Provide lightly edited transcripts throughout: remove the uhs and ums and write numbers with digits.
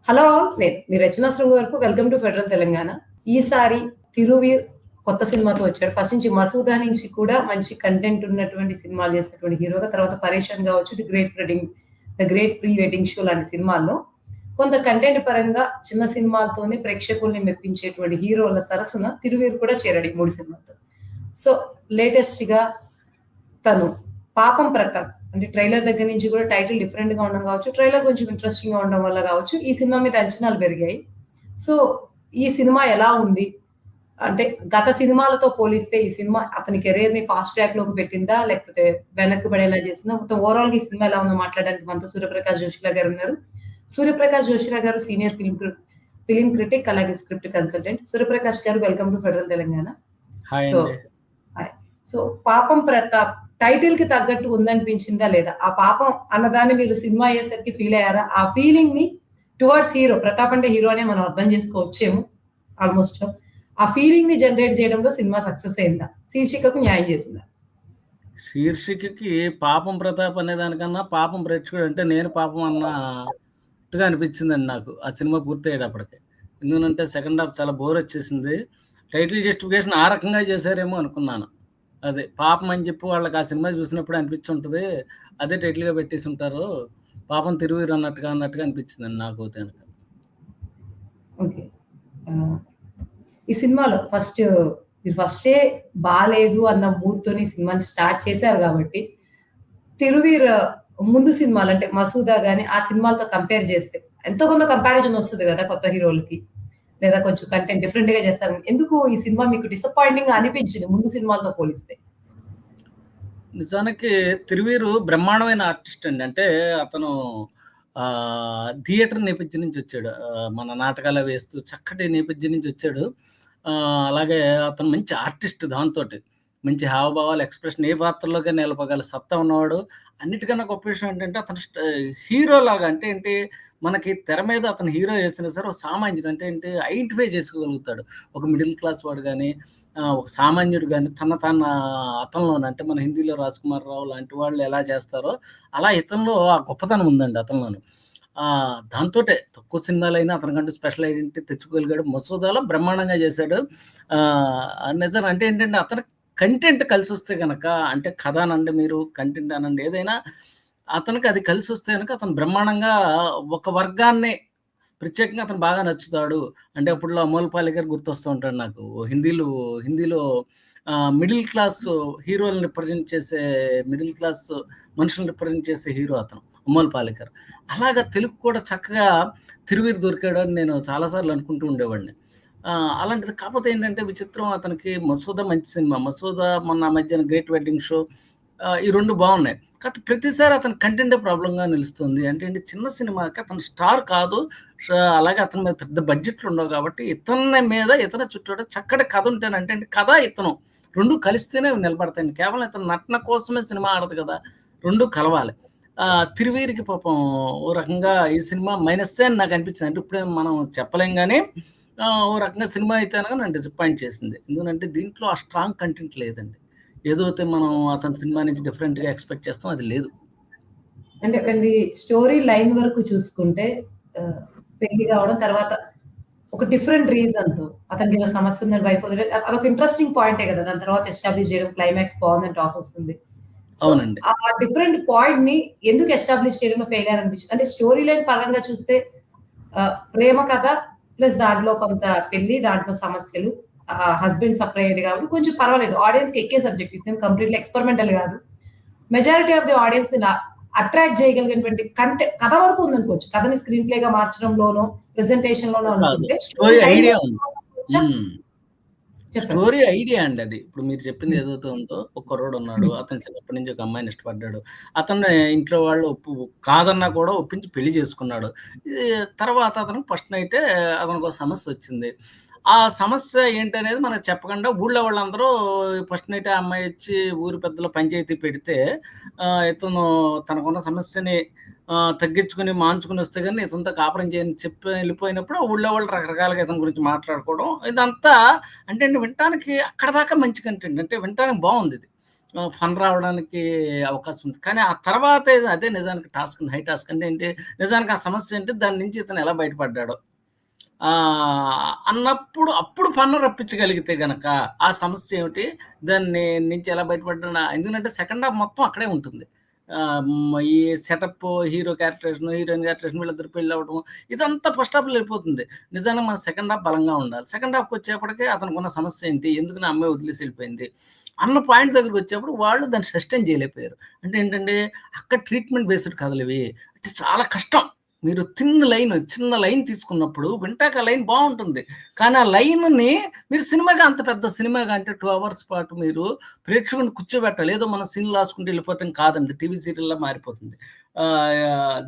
Hello all. మీ రచనా శృంగ వరకు welcome to federal Telangana. ఈసారి 'తిరువీర్' కొత్త సినిమాతో వచ్చాడు. ఫస్ట్ నుంచి 'మసూదా' నుంచి కూడా మంచి కంటెంట్ ఉన్నటువంటి సినిమాలు చేసినటువంటి హీరోగా, తర్వాత 'పరేషాన్' కావచ్చు, 'the great pre wedding show' లాంటి సినిమాల్లో కొంత కంటెంట్ పరంగా చిన్న సినిమాలతోనే ప్రేక్షకుల్ని మెప్పించేటువంటి హీరోల సరసన 'తిరువీర్' కూడా చేరాడు ఈ 3 సినిమాలతో. సో లేటెస్ట్‌గా తను 'పాపం ప్రతాప్' అంటే ట్రైలర్ దగ్గర నుంచి కూడా టైటిల్ డిఫరెంట్ గా ఉండడం కావచ్చు, ట్రైలర్ కొంచెం ఇంట్రెస్టింగ్ గా ఉండడం వల్ల కావచ్చు, ఈ సినిమా మీద అంచనాలు పెరిగాయి. సో ఈ సినిమా ఎలా ఉంది అంటే, గత సినిమాలతో పోలిస్తే ఈ సినిమా అతని కెరీర్ ని ఫాస్ట్ ట్రాక్ లోకి పెట్టిందా, లేకపోతే వెనక్కి పడేలా చేసిందా, మొత్తం ఓవరాల్ గా ఈ సినిమా ఎలా ఉందో మాట్లాడడానికి మనతో సూర్యప్రకాష్ జోషిలా గారు ఉన్నారు. సూర్యప్రకాష్ జోషిలా గారు సీనియర్ ఫిలిం క్రిటిక్, అలాగే స్క్రిప్ట్ కన్సల్టెంట్. సూర్యప్రకాష్ గారు, welcome to federal Telangana. So so 'పాపం ప్రతాప్' టైటిల్ కి తగ్గట్టు ఉందనిపించిందా లేదా? ఆ పాపం అన్నదాన్ని మీరు సినిమా అయ్యేసరికి ఫీల్ అయ్యారా? ఆ ఫీలింగ్ ని టువర్డ్స్ హీరో, ప్రతాప్ అంటే హీరో అనే మనం అర్థం చేసుకోవచ్చేమో ఆల్మోస్ట్. ఆ ఫీలింగ్ ని జనరేట్ చేయడంలో సినిమా సక్సెస్ అయిందా? శీర్షికకు న్యాయం చేసిందా? శీర్షికకి 'పాపం ప్రతాప్' అనే దానికన్నా 'పాపం ప్రేక్షకుడు' అంటే నేను పాపం అన్నట్టుగా అనిపించిందండి నాకు ఆ సినిమా పూర్తయ్యేటప్పటికి. ఎందుకంటే సెకండ్ హాఫ్ చాలా బోర్ వచ్చేసింది. టైటిల్ జస్టిఫికేషన్ ఆ రకంగా చేశారేమో అనుకున్నాను. అదే పాపం అని చెప్పి వాళ్ళకి ఆ సినిమా చూసినప్పుడు అనిపించుంటది. అదే టైటిల్‌గా పెట్టేసుంటారు. పాపం తిరువీరు అన్నట్టుగా అనిపించిందండి నాకు కనుక. ఓకే. ఈ సినిమాలో మీరు ఫస్టే బాలేదు అన్న మూడ్‌తోని సినిమాని స్టార్ట్ చేశారు కాబట్టి, 'తిరువీర్' ముందు సినిమాలు అంటే 'మసూదా' గాని ఆ సినిమాలతో కంపేర్ చేస్తే ఎంతో కొంత కంపారిజన్ వస్తది కదా కొత్త హీరోలకి. లేదా కొంచెం కంటెంట్ డిఫరెంట్‌గా చేస్తారు. ఎందుకు ఈ సినిమా మీకు డిసప్పాయింటింగ్‌గా అనిపించింది ముందు సినిమాలతో పోలిస్తే? నిజానికి తిరువీరు బ్రహ్మాండమైన ఆర్టిస్ట్ అండి. అంటే అతను థియేటర్ నేపథ్యం నుంచి వచ్చాడు. మన నాటకాలు వేస్తూ చక్కటి నేపథ్యం నుంచి వచ్చాడు. అలాగే అతను మంచి ఆర్టిస్ట్ దాంతోటి. మంచి హావభావాలు, ఎక్స్‌ప్రెషన్ ఏ పాత్రలోకైనా నిలపగల సత్తా ఉన్నవాడు. అన్నిటికన్నా గొప్ప విషయం ఏంటంటే అతను హీరోలాగా అంటే ఏంటి, మనకి తెర మీద అతను హీరో చేసినా సరే ఒక సామాన్యుడు అంటే ఏంటి ఐడెంటిఫై చేసుకోగలుగుతాడు. ఒక మిడిల్ క్లాస్ వాడు గాని, ఒక సామాన్యుడు గాని అతనిలోనే అంటే మన హిందీలో 'రాజ్‌కుమార్ రావు' లాంటి వాళ్ళు ఎలా చేస్తారో అలా ఇతనిలో ఆ గొప్పతనం ఉందండి అతనిలోను. దాంతోటే తక్కువ సినిమాలైనా అతనికంటూ స్పెషల్ ఐడెంటిటీ తెచ్చుకోగలిగాడు. 'మసూదా'లో బ్రహ్మాండంగా చేశాడు. నిజంగా అంటే ఏంటంటే అతని కంటెంట్ కలిసొస్తే గనక, అంటే కథ అనండి మీరు, కంటెంట్ అనండి, ఏదైనా అతనికి అది కలిసొస్తే గనక అతను బ్రహ్మాండంగా ఒక వర్గాన్ని ప్రత్యేకంగా అతను బాగా నచ్చుతాడు. అంటే అప్పట్లో అమోల్ పాలేకర్ గుర్తొస్తూ ఉంటాడు నాకు. హిందీలో మిడిల్ క్లాస్ హీరోలని రిప్రజెంట్ చేసే, మిడిల్ క్లాస్ మనుషులను రిప్రజెంట్ చేసే హీరో అతను అమోల్ పాలేకర్. అలాగా తెలుగు కూడా చక్కగా తిరువీరు దొరికాడు అని నేను చాలా సార్లు అనుకుంటూ ఉండేవాడిని. అలాంటిది కాకపోతే ఏంటంటే విచిత్రం, అతనికి 'మసూదా' మంచి సినిమా. 'మసూదా' మొన్న మధ్యన 'గ్రేట్ వెడ్డింగ్ షో' ఈ 2 బాగున్నాయి. కాకపోతే ప్రతిసారి అతని కంటెంటే ప్రాబ్లమ్‌గా నిలుస్తుంది. అంటే ఏంటి, చిన్న సినిమాకి అతను స్టార్ కాదు. అలాగే అతని మీద పెద్ద బడ్జెట్లు ఉండవు కాబట్టి ఇతని చుట్టూతా చక్కటి కథ ఉంటేనంటే కథ ఇతను 2 కలిస్తేనే నిలబడతాయండి. కేవలం ఇతను నటన కోసమే సినిమా ఆడదు కదా! 2 కలవాలి. తిరువీరికి పాపం ఓ రకంగా ఈ సినిమా మైనస్సే అని నాకు అనిపించింది. అంటే ఇప్పుడే మనం చెప్పలేం గానీ, ఓ రకంగా సినిమా అయితే గనక నన్ను డిసప్పాయింట్ చేసింది. ఎందుకంటే దీంట్లో ఆ స్ట్రాంగ్ కంటెంట్ లేదండి. ఏదైతే మనం అతని సినిమా నుంచి డిఫరెంట్‌గా ఎక్స్‌పెక్ట్ చేస్తామో అది లేదు. అంటే స్టోరీ లైన్ వరకు చూసుకుంటే పెళ్లి కావడం, తర్వాత ఒక డిఫరెంట్ రీజన్‌తో అతనికి ఏదో సమస్య ఉందని వైఫ్ అదొక ఇంట్రెస్టింగ్ పాయింటే కదా! దాని తర్వాత ఎస్టాబ్లిష్ చేయడం, క్లైమాక్స్ బాగుందని టాక్ వస్తుంది. సో అవునండి. ఆ డిఫరెంట్ పాయింట్‌ని ఎందుకు ఎస్టాబ్లిష్ చేయడంలో ఫెయిల్యూర్ అనిపించింది? అంటే స్టోరీ లైన్ పరంగా చూస్తే ప్రేమ కథ ప్లస్ దాంట్లో కొంత పెళ్లి, దాంట్లో సమస్యలు, హస్బెండ్ సఫర్ అయ్యేది కాబట్టి కొంచెం పర్వాలేదు. ఆడియన్స్‌కి ఎక్కే సబ్జెక్ట్. ఇట్స్ కంప్లీట్‌లీ ఎక్స్పెరిమెంటల్ కాదు. మెజారిటీ ఆఫ్ ది ఆడియన్స్‌ని అట్రాక్ట్ చేయగలిగినటువంటి కథ వరకు ఉందనుకోవచ్చు. కథని స్క్రీన్ ప్లేగా మార్చడంలోనో, ప్రెజెంటేషన్‌లోనో అనుకుంటే స్టోరీ ఐడియా ఉంది. చెప్పండి. స్టోరీ ఐడియా అండి అది. ఇప్పుడు మీరు చెప్పింది ఏదైతే ఉందో, ఒక కుర్రోడున్నాడు. అతను చిన్నప్పటి నుంచి ఒక అమ్మాయిని ఇష్టపడ్డాడు. అతన్ని ఇంట్లో వాళ్ళు కాదన్నా కూడా ఒప్పించి పెళ్లి చేసుకున్నాడు. తర్వాత అతనికి ఫస్ట్ నైటే అతనికో సమస్యొచ్చింది. ఆ సమస్య ఏంటనేది మనకు చెప్పకుండా ఊళ్ళో వాళ్ళందరూ ఫస్ట్ నైటే ఆ అమ్మాయి వచ్చి ఊరి పెద్దలు పంచాయతీ పెడితే, ఇతను తనకున్న సమస్యని తగ్గించుకొని, మాన్చుకొని వస్తే గాని ఇతనితో కాపురం చేయని చెప్పి వెళ్ళిపోయినప్పుడు ఊళ్ళో వాళ్ళు రకరకాలుగా ఇతని గురించి మాట్లాడుకోవడం. ఇదంతా అంటే వినటానికి అక్కడిదాకా మంచి కంటెంట్. అంటే వినటానికి బావుందిది. ఫన్ రావడానికి అవకాశం ఉంది. కానీ ఆ తర్వాత అదే నిజానికి టాస్క్, హై టాస్క్. అంటే ఏంటి, నిజానికి ఆ సమస్య ఏంటి, దాని నుంచి ఇతను ఎలా బయటపడ్డాడో అన్నప్పుడు అప్పుడు ఫన్ రప్పించగలిగితే గనక ఆ సమస్య ఏమిటి, దాన్ని నుంచి ఎలా బయటపడ్డా, ఎందుకంటే సెకండ్ హాఫ్ మొత్తం అక్కడే ఉంటుంది. ఈ setup, hero characterization, heroine characterization, వీళ్ళిద్దరు పెళ్ళి అవ్వడం, ఇదంతా ఫస్ట్ హాఫ్లో వెళ్ళిపోతుంది. నిజానికి మన సెకండ్ హాఫ్ బలంగా ఉండాలి. సెకండ్ హాఫ్కి వచ్చేప్పటికే అతనికి ఉన్న సమస్య ఏంటి, ఎందుకు నా అమ్మాయి వదిలేసి వెళ్ళిపోయింది అన్న పాయింట్ దగ్గరికి వచ్చేప్పుడు వాళ్ళు దాన్ని సస్టైన్ చేయలేకపోయారు. అంటే ఏంటంటే అక్కడ ట్రీట్మెంట్ బేస్డ్ కథలు ఇవి, అంటే చాలా కష్టం. మీరు చిన్న లైన్ తీసుకున్నప్పుడు వింటాక లైన్ బాగుంటుంది, కానీ ఆ లైన్ని మీరు సినిమాగా, అంత పెద్ద సినిమాగా అంటే 2 hours పాటు మీరు ప్రేక్షకుని కూర్చోబెట్టాలి. ఏదో మనం సీన్లు రాసుకుంటూ వెళ్ళిపోవటం కాదండి, టీవీ సీరియల్లా మారిపోతుంది.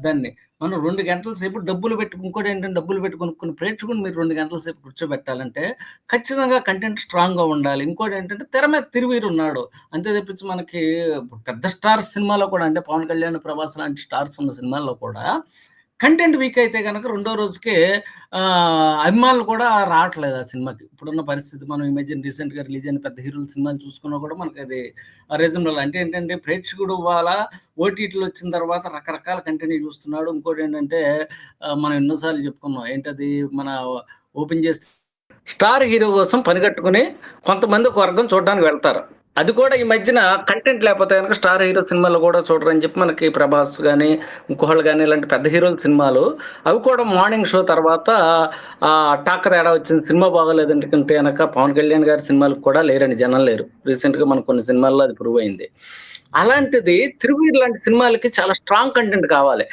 దాన్ని మనం 2 గంటల సేపు డబ్బులు పెట్టి, ఇంకోటి ఏంటంటే డబ్బులు పెట్టి కొనుక్కుని ప్రేక్షకుని మీరు 2 గంటల సేపు కూర్చోబెట్టాలంటే ఖచ్చితంగా కంటెంట్ స్ట్రాంగ్గా ఉండాలి. ఇంకోటి ఏంటంటే తెర మీద తిరువీరు ఉన్నాడు, అంతే తప్పించి మనకి పెద్ద స్టార్స్ సినిమాలో కూడా, అంటే పవన్ కళ్యాణ్, ప్రభాస్ లాంటి స్టార్స్ ఉన్న సినిమాల్లో కూడా కంటెంట్ వీక్ అయితే కనుక రెండో రోజుకే అభిమానులు కూడా రావట్లేదు ఆ సినిమాకి. ఇప్పుడున్న పరిస్థితి మనం ఈ మధ్యన రీసెంట్గా రిలీజ్ అయిన పెద్ద హీరోల సినిమాలు చూసుకున్నా కూడా మనకి అది రీజనబుల్. అంటే ఏంటంటే ప్రేక్షకుడు వాళ్ళ ఓటీటీలు వచ్చిన తర్వాత రకరకాల కంటెంట్ చూస్తున్నాడు. ఇంకోటి ఏంటంటే మనం ఎన్నోసార్లు చెప్పుకున్నాం, ఏంటది, మన ఓపెన్ చేస్తే స్టార్ హీరో కోసం పనిగట్టుకుని కొంతమంది ఒక వర్గం చూడడానికి వెళ్తారు. అది కూడా ఈ మధ్యన కంటెంట్ లేకపోతే కనుక స్టార్ హీరో సినిమాలు కూడా చూడరని చెప్పి మనకి ప్రభాస్ కానీ, ఇంకోళ్ళు కానీ, ఇలాంటి పెద్ద హీరోల సినిమాలు అవి కూడా మార్నింగ్ షో తర్వాత టాక్ తేడా వచ్చింది, సినిమా బాగోలేదంటే కనుక పవన్ కళ్యాణ్ గారి సినిమాలకు కూడా లేరండి, జనం లేరు. రీసెంట్గా మనకు కొన్ని సినిమాల్లో అది ప్రూవ్ అయింది. అలాంటిది తిరువీరు లాంటి సినిమాలకి చాలా స్ట్రాంగ్ కంటెంట్ కావాలి.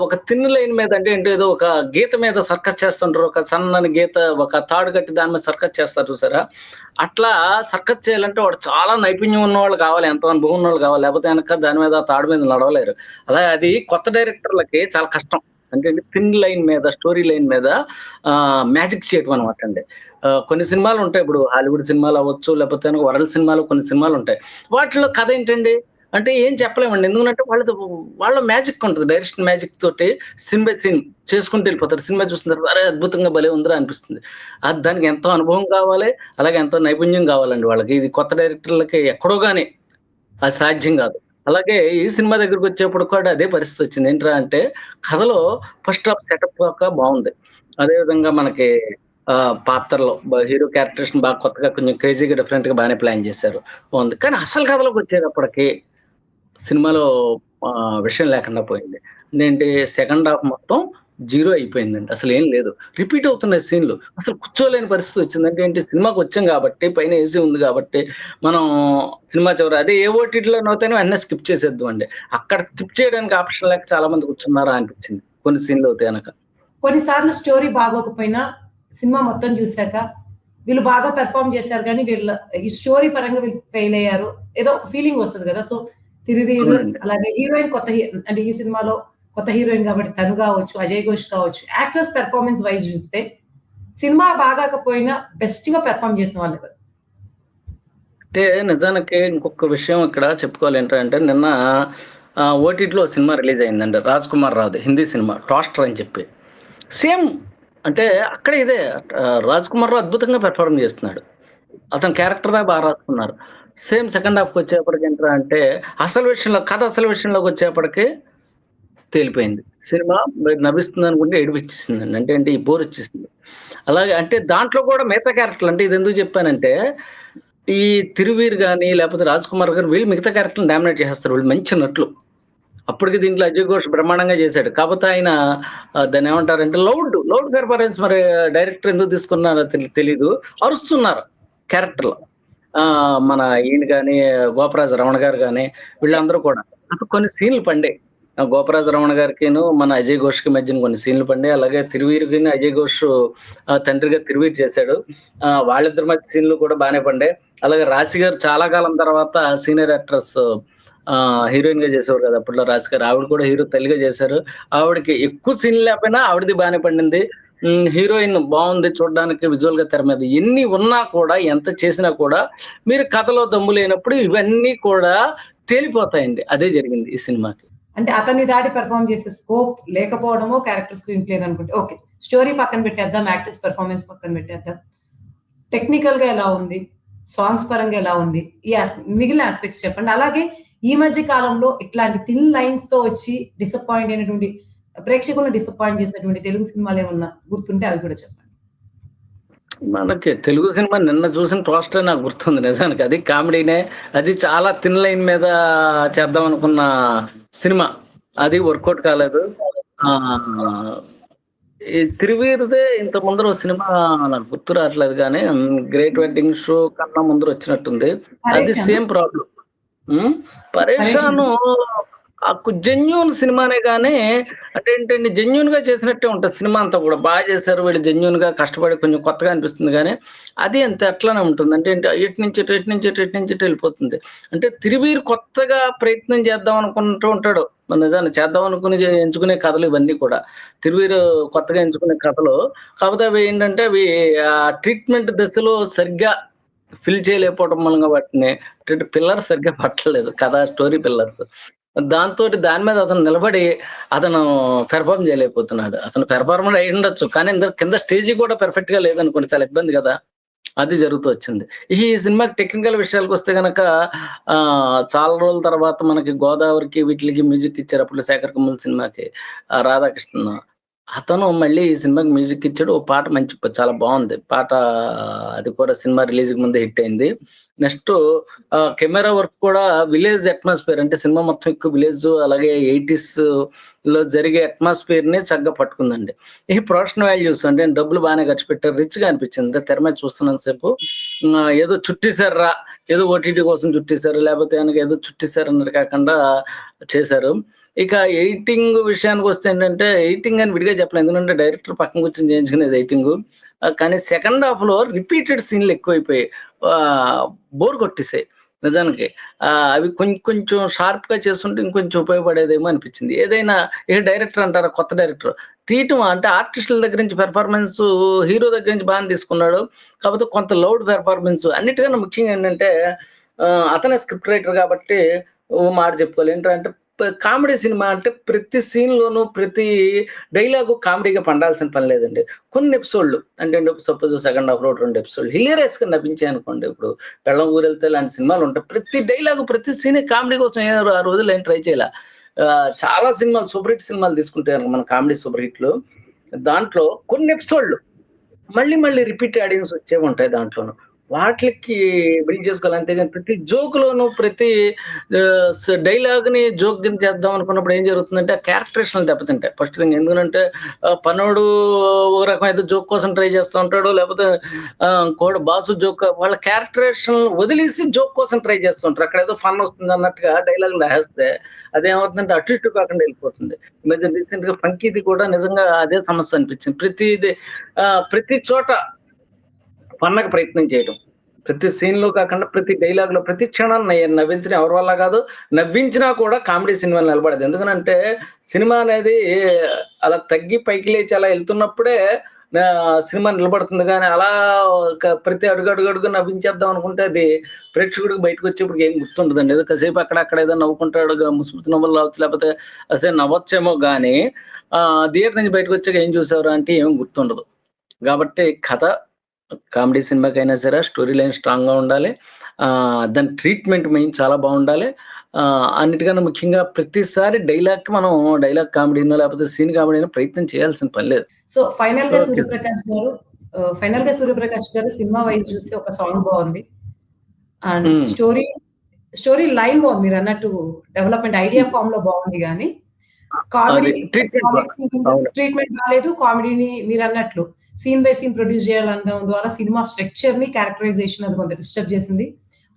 ఒక తిన్ను లైన్ మీద, అంటే ఏంటో ఏదో ఒక గీత మీద సర్కస్ చేస్తుంటారు, ఒక సన్నని గీత, ఒక తాడు కట్టి దాని మీద సర్కస్ చేస్తారు చూసారా, అట్లా సర్కస్ చేయాలంటే వాడు చాలా నైపుణ్యం ఉన్న వాళ్ళు కావాలి, ఎంతో అనుభవం ఉన్న వాళ్ళు కావాలి, లేకపోతే కనుక దాని మీద తాడు మీద నడవలేరు. అలాగే అది కొత్త డైరెక్టర్లకి చాలా కష్టం. అంటే థిన్ లైన్ మీద, స్టోరీ లైన్ మీద మ్యాజిక్ చేయటం అనమాట అండి. కొన్ని సినిమాలు ఉంటాయి, ఇప్పుడు హాలీవుడ్ సినిమాలు అవ్వచ్చు, లేకపోతే వరల్డ్ సినిమాలు, కొన్ని సినిమాలు ఉంటాయి, వాటిలో కథ ఏంటండి అంటే ఏం చెప్పలేమండి. ఎందుకంటే వాళ్ళ మ్యాజిక్ ఉంటుంది, డైరెక్షన్ మ్యాజిక్ తోటి సీన్ బై సీన్ చేసుకుంటూ వెళ్ళిపోతారు. సినిమా చూసిన తర్వాత అరే అద్భుతంగా భలే ఉందిరా అనిపిస్తుంది. దానికి ఎంతో అనుభవం కావాలి, అలాగే ఎంతో నైపుణ్యం కావాలండి వాళ్ళకి. ఇది కొత్త డైరెక్టర్లకి ఎక్కడో కానీ అది సాధ్యం కాదు. అలాగే ఈ సినిమా దగ్గరికి వచ్చేప్పుడు కూడా అదే పరిస్థితి వచ్చింది. ఏంట్రా అంటే కథలో ఫస్ట్ హాఫ్ సెటప్ దాకా బాగుంది, అదేవిధంగా మనకి పాత్రలో హీరో క్యారెక్టరేషన్ బాగా కొత్తగా కొంచెం క్రేజీగా డిఫరెంట్ గా బాగానే ప్లాన్ చేశారు, బాగుంది. కానీ అసలు కథలోకి వచ్చేటప్పటికి సినిమాలో విషయం లేకుండా పోయింది. ఏంటి, సెకండ్ హాఫ్ మొత్తం జీరో అయిపోయిందండి, అసలు ఏం లేదు, రిపీట్ అవుతున్నాయి సీన్లు, అసలు కూర్చోలేని పరిస్థితి వచ్చింది. అంటే ఏంటి, సినిమాకి వచ్చాం కాబట్టి, పైన ఏసీ ఉంది కాబట్టి మనం సినిమా చివరి అదే ఏ ఓటీటీలో అవుతానో అన్నీ స్కిప్ చేసేద్దాం అండి. అక్కడ స్కిప్ చేయడానికి ఆప్షన్ లేక చాలా మంది కూర్చున్నారా అనిపించింది కొన్ని సీన్లు అవుతాయి కనుక. కొన్నిసార్లు స్టోరీ బాగోకపోయినా సినిమా మొత్తం చూశాక వీళ్ళు బాగా పెర్ఫార్మ్ చేశారు, కానీ వీళ్ళ ఈ స్టోరీ పరంగా వీళ్ళు ఫెయిల్ అయ్యారు, ఏదో ఫీలింగ్ వస్తుంది కదా. సో తిరువీరు, అలాగే హీరోయిన్ అంటే ఈ సినిమాలో కొత్త హీరోయిన్ కాబట్టి తను కావచ్చు, అజయ్ ఘోష్ కావచ్చు, యాక్టర్స్ పెర్ఫార్మెన్స్ వైజ్ చూస్తే సినిమా బాగాకపోయినా బెస్ట్ గా పెర్ఫార్మ్ చేసిన వాళ్ళు ఎవరు? అంటే నిజానికి ఇంకొక విషయం ఇక్కడ చెప్పుకోవాలి ఏంటంటే, నిన్న ఓటీటీలో సినిమా రిలీజ్ అయిందండి, రాజ్ కుమార్ రావుది హిందీ సినిమా టాస్టర్ అని చెప్పి. సేమ్ అంటే అక్కడ ఇదే, రాజ్ కుమార్ రావు అద్భుతంగా పెర్ఫార్మ్ చేస్తున్నాడు, అతని క్యారెక్టర్ దా బాగా రాసుకున్నారు. సేమ్ సెకండ్ హాఫ్కి వచ్చేప్పటికి ఏంటంటే అంటే అసలు విషయంలోకి వచ్చేప్పటికి తేలిపోయింది సినిమా. నవ్విస్తుంది అనుకుంటే ఏడిపించేసిందండి, అంటే ఈ బోర్ వచ్చేసింది. అలాగే అంటే దాంట్లో కూడా మిగతా క్యారెక్టర్లు, అంటే ఇది ఎందుకు చెప్పానంటే, ఈ తిరువీర్ కానీ లేకపోతే రాజ్ కుమార్ గారు వీళ్ళు మిగతా క్యారెక్టర్లు డామినేట్ చేస్తారు, వీళ్ళు మంచి నటులు. అప్పటికి దీంట్లో అజయ్ ఘోష్ బ్రహ్మాండంగా చేశాడు, కాకపోతే ఆయన దాన్ని ఏమంటారంటే లౌడ్ పెర్ఫారెన్స్. మరి డైరెక్టర్ ఎందుకు తీసుకున్నారో తెలీదు, అరుస్తున్నారు క్యారెక్టర్లో. మన ఈయన కానీ, గోపరాజు రమణ గారు కానీ, వీళ్ళందరూ కూడా అప్పుడు కొన్ని సీన్లు పండే, గోపరాజు రమణ గారికిను మన అజయ్ ఘోష్కి మధ్యన కొన్ని సీన్లు పండే. అలాగే తిరువీరుకి అజయ్ ఘోష్ తండ్రిగా తిరువీరు చేశాడు, వాళ్ళిద్దరి మధ్య సీన్లు కూడా బాగానే పండే. అలాగే రాశి గారు చాలా కాలం తర్వాత సీనియర్ యాక్ట్రెస్ హీరోయిన్ గా చేసేవారు కదా అప్పట్లో రాశి గారు, ఆవిడ కూడా హీరో తల్లిగా చేశారు. ఆవిడకి ఎక్కువ సీన్లు లేకపోయినా ఆవిడది బాగానే పండింది. హీరోయిన్ బాగుంది చూడడానికి విజువల్ గా తెర మీద. ఎన్ని ఉన్నా కూడా, ఎంత చేసినా కూడా మీరు కథలో దమ్ము లేనప్పుడు ఇవన్నీ కూడా తేలిపోతాయండి. అదే జరిగింది ఈ సినిమాకి. అంటే అతన్ని దాటి పెర్ఫార్మ్ చేసే స్కోప్ లేకపోవడమో, క్యారెక్టర్ స్క్రీన్ ప్లే అనుకుంటే ఓకే, స్టోరీ పక్కన పెట్టేద్దాం, యాక్టర్స్ పెర్ఫార్మెన్స్ పక్కన పెట్టేద్దాం, టెక్నికల్ గా ఎలా ఉంది, సాంగ్స్ పరంగా ఎలా ఉంది? మిగిలిన ఆస్పెక్ట్స్ చెప్పండి. అలాగే ఈ మధ్య కాలంలో ఇట్లాంటి థిన్ లైన్స్‌తో వచ్చి డిసప్పాయింట్ అయినటువంటి ప్రేక్షకులను డిసప్పాయింట్ చేసినటువంటి తెలుగు సినిమాలేమన్నా గుర్తుంటే అవి కూడా చెప్పండి. మనకి తెలుగు సినిమా నిన్న చూసిన పోస్టర్ నాకు గుర్తుంది నిజానికి. అది కామెడీనే. అది చాలా థిన్ లైన్ మీద చేద్దాం అనుకున్న సినిమా. అది వర్కౌట్ కాలేదు. ఈ 'తిరువీరు'దే ఇంత ముందర ఓ సినిమా నాకు గుర్తు రావట్లేదు గానీ 'గ్రేట్ వెడ్డింగ్ షో' కన్నా ముందర వచ్చినట్టుంది. అది 'పరేషానా'? Same problem. 'పరేషాన్'. 'పరేషాను' జెన్యూన్ సినిమానే గానీ అంటే ఏంటంటే జెన్యూన్‌గా చేసినట్టే ఉంటది సినిమా అంతా కూడా. చేశారు వీళ్ళు జెన్యూన్‌గా కష్టపడి కొంచెం కొత్తగా అనిపిస్తుంది గానీ, అది అంతే అట్లానే ఉంటుంది. అంటే ఏంటి ఇటు నుంచి ఇటు, ఇటు నుంచి ఇటు, ఇటు నుంచి ఇటు వెళ్ళిపోతుంది. అంటే 'తిరువీరు' కొత్తగా ప్రయత్నం చేద్దాం అనుకుంటూ ఉంటాడు. నిజాన్ని చేద్దాం అనుకుని ఎంచుకునే కథలు ఇవన్నీ కూడా. 'తిరువీరు' కొత్తగా ఎంచుకునే కథలు. కాకపోతే అవి ఏంటంటే అవి ట్రీట్మెంట్ దశలో సరిగ్గా ఫిల్ చేయలేకపోవడం మూలంగా వాటిని పిల్లర్స్ సరిగ్గా పట్టలేదు. Story pillars. దాని మీద అతను నిలబడి అతను పెర్ఫార్మ్ చేయలేకపోతున్నాడు. అతను పెర్ఫార్మర్ అయ్యుండొచ్చు. కానీ కింద స్టేజీ కూడా పర్ఫెక్ట్‌గా లేదనుకోండి చాలా ఇబ్బంది కదా! అది జరుగుతూ వచ్చింది. ఈ సినిమాకి టెక్నికల్ విషయాలకొస్తే గనక చాలా రోజుల తర్వాత మనకి 'గోదావరికి' వీటిలికి మ్యూజిక్ ఇచ్చారు. అప్పుడు 'శేఖర్ కమ్ముల' సినిమాకి 'రాధాకృష్ణ' అతను మళ్ళీ ఈ సినిమాకి మ్యూజిక్ ఇచ్చాడు. ఓ పాట చాలా బావుంది. పాట అది కూడా సినిమా రిలీజ్‌కి ముందే హిట్ అయింది. నెక్స్ట్ కెమెరా వర్క్ కూడా విలేజ్ అట్మాస్ఫియర్ అంటే సినిమా మొత్తం ఎక్కువ విలేజ్ అలాగే 80స్‌లో జరిగే అట్మాస్ఫియర్‌ని చక్కగా పట్టుకుందండి. ఈ ప్రొడక్షన్ వాల్యూస్ అంటే డబ్బులు బాగానే ఖర్చు పెట్టారు. రిచ్‌గా అనిపించింది. అంటే తెర మీద చూస్తున్నంత సేపు ఏదో చుట్టేసారురా, ఏదో ఓటీటీ కోసం చుట్టేసారు, లేకపోతే గనక ఏదో చుట్టేసారు అన్నట్టు కాకుండా చేశారు. ఇక ఎడిటింగ్ విషయానికొస్తే ఏంటంటే, ఎడిటింగ్ అని విడిగా చెప్పలేం. ఎందుకంటే డైరెక్టర్ పక్కన కూర్చొని చేయించుకునేది ఎడిటింగు. కానీ సెకండ్ హాఫ్‌లో రిపీటెడ్ సీన్‌లు ఎక్కువైపోయాయి. బోర్ కొట్టేసాయి నిజానికి. అవి కొంచెం షార్ప్‌గా చేసుంటే ఇంకొంచెం ఉపయోగపడేదేమో అనిపించింది. ఏదైనా డైరెక్టర్ అంటారా కొత్త డైరెక్టర్ తీయటం అంటే ఆర్టిస్టుల దగ్గర నుంచి పెర్ఫార్మెన్సు హీరో దగ్గర నుంచి బాగానే తీసుకున్నాడు. కాకపోతే కొంత లౌడ్ పెర్ఫార్మెన్స్ అన్నిటికన్నా ముఖ్యంగా ఏంటంటే అతనే స్క్రిప్ట్ రైటర్ కాబట్టి ఓ మాట చెప్పుకోవాలి. ఏంటంటే కామెడీ సినిమా అంటే ప్రతి సీన్‌లోనూ ప్రతి డైలాగు కామెడీగా పండాల్సిన పని లేదండి. కొన్ని ఎపిసోడ్‌లు అంటే సపోజ్ సెకండ్ హాఫ్‌లో 2 ఎపిసోడ్‌లు హిలేరియస్‌గా నవ్వించాయనుకోండి. ఇప్పుడు 'పెళ్ళాం ఊరెళ్తే' లాంటి సినిమాలు ఉంటాయి. ప్రతి డైలాగు ప్రతి సీనే కామెడీ కోసం ఆ రోజుల్లో ఏం ట్రై చేయలా. చాలా సినిమాలు సూపర్ హిట్ సినిమాలు తీసుకుంటే గనుక మన కామెడీ సూపర్ హిట్‌లు దాంట్లో కొన్ని ఎపిసోడ్‌లు మళ్ళీ రిపీట్ ఆడియన్స్ వచ్చేవి ఉంటాయి దాంట్లోను. వాటిలకి బిల్డ్ చేసుకోవాలి. అంతేగాని ప్రతి జోక్‌లోను ప్రతి డైలాగ్‌ని జోక్ కింద చేద్దాం అనుకున్నప్పుడు ఏం జరుగుతుందంటే, ఆ క్యారెక్టరేషన్‌లు దెబ్బతింటాయి. ఫస్ట్ థింగ్ ఎందుకంటే పనోడు ఒక రకం ఏదో జోక్ కోసం ట్రై చేస్తా ఉంటాడు. లేకపోతే బాసు జోక్ వాళ్ళ క్యారెక్టరేషన్ వదిలేసి జోక్ కోసం ట్రై చేస్తూ ఉంటారు. అక్కడ ఏదో ఫన్ వస్తుంది అన్నట్టుగా డైలాగ్‌లు రాసేస్తే అదేమవుతుందంటే అటు ఇటు కాకుండా వెళ్ళిపోతుంది. ఈ మధ్య రీసెంట్‌గా 'ఫంకీది' కూడా నిజంగా అదే సమస్య అనిపించింది. ప్రతి చోట ఫన్‌కి ప్రయత్నం చేయడం. ప్రతి సీన్‌లో కాకుండా ప్రతి డైలాగ్‌లో ప్రతి క్షణాన్ని నవ్వించడం ఎవరి వల్ల కాదు. నవ్వించినా కూడా కామెడీ సినిమాలు నిలబడదు. ఎందుకనంటే సినిమా అనేది అలా తగ్గి పైకి లేచి అలా ఎళ్తున్నప్పుడే సినిమా నిలబడుతుంది గానీ అలా ప్రతి అడుగు నవ్వించేద్దాం అనుకుంటే అది ప్రేక్షకుడికి బయటకొచ్చేప్పటికి ఏం గుర్తుండదండి. ఏదో కాసేపు అక్కడ ఏదో నవ్వుకుంటాడు ముసుముసు నవ్వులు రావచ్చు లేకపోతే అసలు నవ్వొచ్చేమో గానీ థియేటర్ నుంచి బయటకొచ్చాక ఏం చూసావురా అంటే ఏం గుర్తుండదు. కాబట్టి కథ కామెడీ సినిమాకైనా సరే స్టోరీ లైన్ స్ట్రాంగ్‌గా ఉండాలి. దాని ట్రీట్మెంట్ మెయిన్ చాలా బావుండాలి. అన్నిటికన్నా ముఖ్యంగా ప్రతిసారి డైలాగ్ కామెడీనో లేకపోతే సీన్ కామెడీనో ప్రయత్నం చేయాల్సిన పని లేదు. సో ఫైనల్‌గా ఓకే. సూర్యప్రకాష్ గారు సినిమా వైస్ చూస్తే ఒక సాంగ్ బావుంది. అండ్ హ్మ్. స్టోరీ లైన్ బావుంది. మీరన్నట్టు డెవలప్‌మెంట్ ఐడియా ఫార్మ్‌లో బావుంది గానీ, కామెడీ అది ట్రీట్మెంట్ అవును. ట్రీట్మెంట్ బాలేదు. కామెడీని మీరన్నట్లు సీన్ బై సీన్ ప్రొడ్యూస్ చేయాలనడం ద్వారా సినిమా స్ట్రక్చర్‌ని, క్యారెక్టరైజేషన్ అది కొంత డిస్టర్బ్ చేసింది.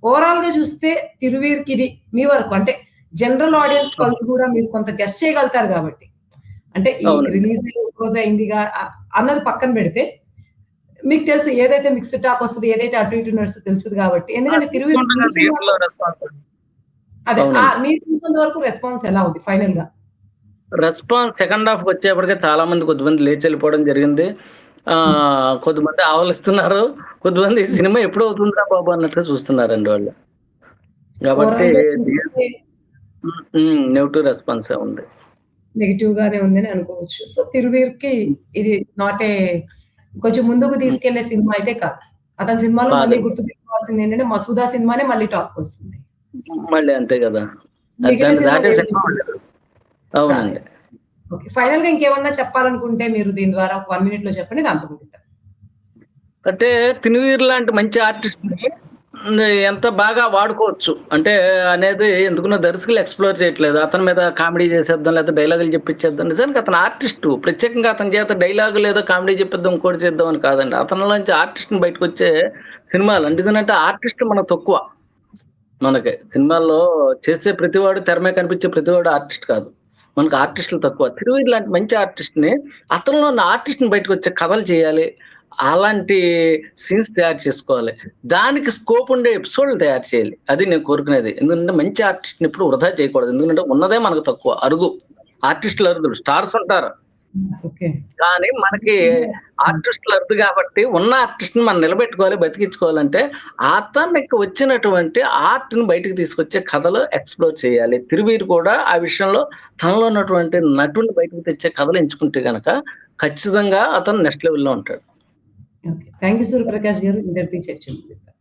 ఓవరాల్‌గా చూస్తే 'తిరువీర్'కి ఇది మీ వరకు అంటే జనరల్ ఆడియన్స్ పల్స్ కూడా మీరు కొంత గెస్ చేయగలుగుతారు కాబట్టి. అంటే ఈ అవునండి. రిలీజ్ ఒక రోజు అయిందిగా అన్నది పక్కన పెడితే మీకు తెలుసు ఏదైతే మిక్స్డ్ టాక్ వస్తది, ఏదైతే అటు ఇటు నడుస్తదో తెలుస్తది కాబట్టి. ఎందుకంటే 'తిరువీర్' ముందు సినిమాతో థియేటర్‌లో రెస్పాన్స్ అదే అవునండి. మీరు చూసినంత వరకు రెస్పాన్స్ ఎలా ఉంది ఫైనల్‌గా? రెస్పాన్స్ సెకండ్ హాఫ్‌కి వచ్చేప్పటికే చాలా మంది కొద్దిమంది లేచి వెళ్ళిపోవడం జరిగింది. కొద్దిమంది ఆవలిస్తున్నారు. కొద్దిమంది ఈ సినిమా ఎప్పుడవుతుందిరా బాబు అన్నట్టుగా చూస్తున్నారండి వాళ్ళు. కాబట్టి ఓవరాల్‌గా చూస్తే నెగెటివ్ రెస్పాన్సే ఉంది. నెగెటివ్ గానే ఉందని అనుకోవచ్చు. సో 'తిరువీర్‌కి' ఇది నాట్ కొంచెం ముందుకు హ్మ్. తీసుకెళ్లే సినిమా అయితే కాదు. అతని సినిమాలో బాగా మళ్ళీ గుర్తుపెట్టుకోవాల్సింది ఏంటంటే 'మసూదా' సినిమానే మళ్ళీ టాప్‌కొస్తుంది. మళ్ళీ అంతే కదా! మిగిలిన దాన్ని సినిమాలు దాటే ఏవి సినిమా చూసారు? ఉండదు. అవునండి. ఓకే. ఫైనల్‌గా ఇంకేమన్నా చెప్పాలనుకుంటే మీరు దీని ద్వారా ఒక 1 మినిట్‌లో చెప్పండి. దాంతో ముగిద్దాం. అంటే 'తినువీర్' లాంటి మంచి ఆర్టిస్ట్‌ని ఎంత బాగా వాడుకోవచ్చు అంటే అనేది ఎందుకున్న దర్శకులు ఎక్స్‌ప్లోర్ చేయట్లేదు. అతని మీద కామెడీ చేసేద్దాం, లేకపోతే డైలాగులు చెప్పించేద్దాం. నిజానికి అతను ఆర్టిస్టు. ప్రత్యేకంగా అతని చేత డైలాగులు ఏదో కామెడీ చెప్పిద్దాం, ఇంకోటి చేద్దాం అని కాదండి. అతనిలోంచి ఆర్టిస్ట్‌ని బయటకొచ్చే సినిమాలు. ఎందుకనంటే ఆర్టిస్ట్ మనకు తక్కువ. మనకి సినిమాల్లో చేసే ప్రతివాడు తెర మీద కనిపించే ప్రతివాడు ఆర్టిస్ట్ కాదు. మనకు ఆర్టిస్టులు తక్కువ. 'తిరువీర్' లాంటి మంచి ఆర్టిస్ట్‌ని అతనిలో ఉన్న ఆర్టిస్ట్‌ని బయటకొచ్చే కథలు చేయాలి. అలాంటి సీన్స్ తయారు చేసుకోవాలి. దానికి స్కోప్ ఉండే ఎపిసోడ్‌లు తయారు చేయాలి. అది నేను కోరుకునేది. ఎందుకంటే మంచి ఆర్టిస్ట్‌ని ఎప్పుడు వృధా చేయకూడదు. ఎందుకంటే ఉన్నదే మనకు తక్కువ. అరుదు. ఆర్టిస్టులు అరుదు. స్టార్స్ ఉంటారు. ఓకే. కానీ మనకి ఆర్టిస్టులు అరుదు కాబట్టి ఉన్న ఆర్టిస్ట్‌ని మనం నిలబెట్టుకోవాలి, బతికించుకోవాలంటే అతనికి వచ్చినటువంటి ఆర్ట్‌ని బయటికి తీసుకొచ్చే కథలు ఎక్స్‌ప్లోర్ చేయాలి. 'తిరువీర్' కూడా ఆ విషయంలో తనలో ఉన్నటువంటి నటుడిని బయటకు తెచ్చే కథలు ఎంచుకుంటే గనక ఖచ్చితంగా అతను నెక్స్ట్ లెవెల్‌లో ఉంటాడు. ఓకే. థాంక్ యూ సూర్యప్రకాష్ గారు. ఇంతటితో చర్చ ముగిద్దాం.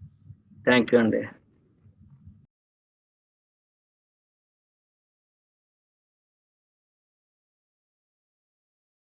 థాంక్ యూ అండి.